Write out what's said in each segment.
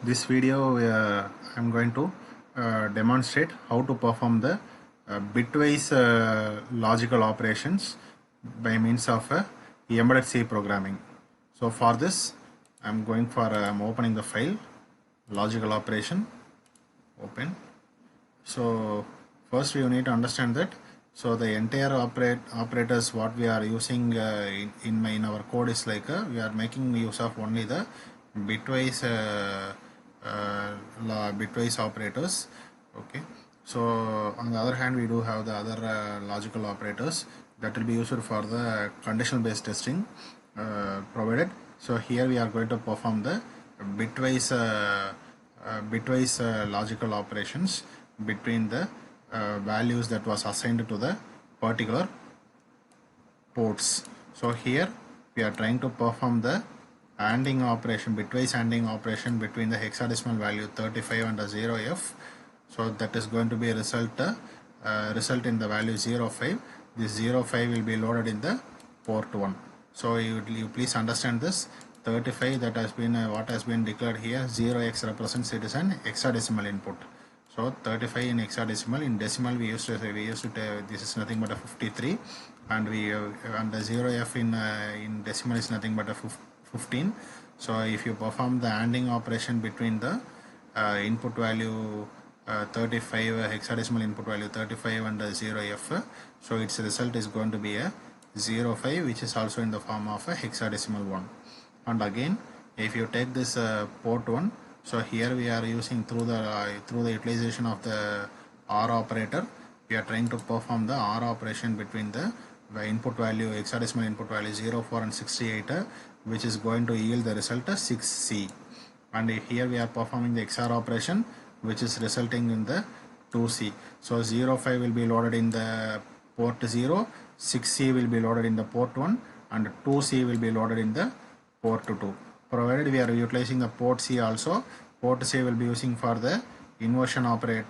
this video I'm going to demonstrate how to perform the bitwise logical operations by means of embedded C programming. So for this I'm opening the file, logical operation, open. So first we need to understand that the entire operators what we are using in our code is like we are making use of only the bitwise bitwise operators. Okay, so on the other hand we do have the other logical operators that will be used for the conditional based testing provided. So here we are going to perform the bitwise logical operations between the values that was assigned to the particular ports. So here we are trying to perform the ANDing operation, bitwise ANDing operation between the hexadecimal value 35 and the 0f. So that is going to be a result in the value 05. This 05 will be loaded in the port 1. So you please understand this. 35 that has been what has been declared here, 0x represents it is an hexadecimal input. So 35 in hexadecimal, in decimal we used to this is nothing but a 53, and the 0f in decimal is nothing but a 15. So if you perform the ANDing operation between the input value 35 hexadecimal input value 35 and 0f, so its result is going to be a 05, which is also in the form of a hexadecimal 1. And again if you take this port 1, so here we are using through the utilization of the OR operator, we are trying to perform the OR operation between the input value hexadecimal input value 04 and 68, which is going to yield the result 6C. And here we are performing the XOR operation, which is resulting in the 2C. So 05 will be loaded in the port 0, 6C will be loaded in the port 1, and 2C will be loaded in the port 2. Provided we are utilizing the port C also, port C will be using for the inversion operation.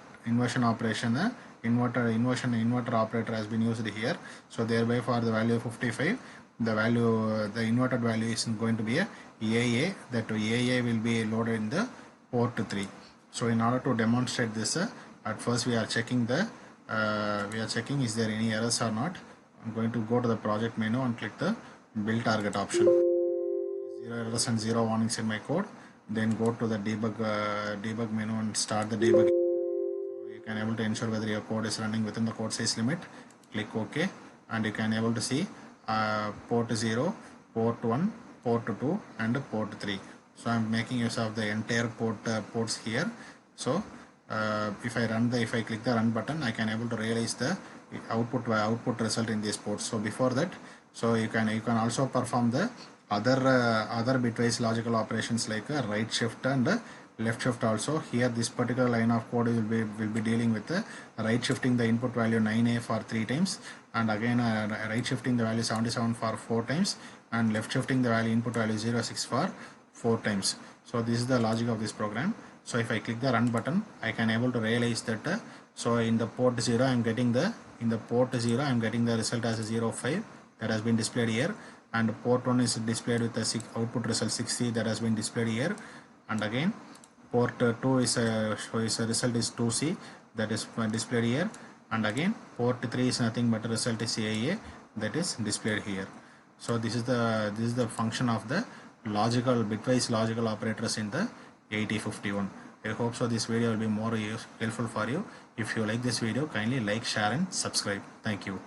Inverter operator has been used here. So thereby for the value of 55, the inverted value is going to be a AA. That AA will be loaded in the port 3. So in order to demonstrate this, at first we are checking is there any errors or not. I'm going to go to the project menu and click the build target option. 0 errors and 0 warnings in my code. Then go to the debug menu and start the debugging. So you can able to ensure whether your code is running within the code size limit. Click OK, and you can able to see port 0, port 1, port 2 and port 3. So I'm making use of the entire ports here. So if I click the run button, I can able to realize the output result in this port. So before that, so you can also perform the other bitwise logical operations like right shift and left shift also. Here this particular line of code will be dealing with right shifting the input value 9A for 3 times, and again right shifting the value 77 for 4 times, and left shifting the value input value 06 for 4 times. So this is the logic of this program. So if I click the run button, I can able to realize that so in the port 0 I am getting the result as a 05 that has been displayed here, and port 1 is displayed with the output result 6C that has been displayed here, and again port 2 is result is 2C that is displayed here, and again port 3 is nothing but the result is AA that is displayed here. So this is the function of the bitwise logical operators in the 8051. I hope so this video will be more helpful for you. If you like this video, kindly like, share and subscribe. Thank you.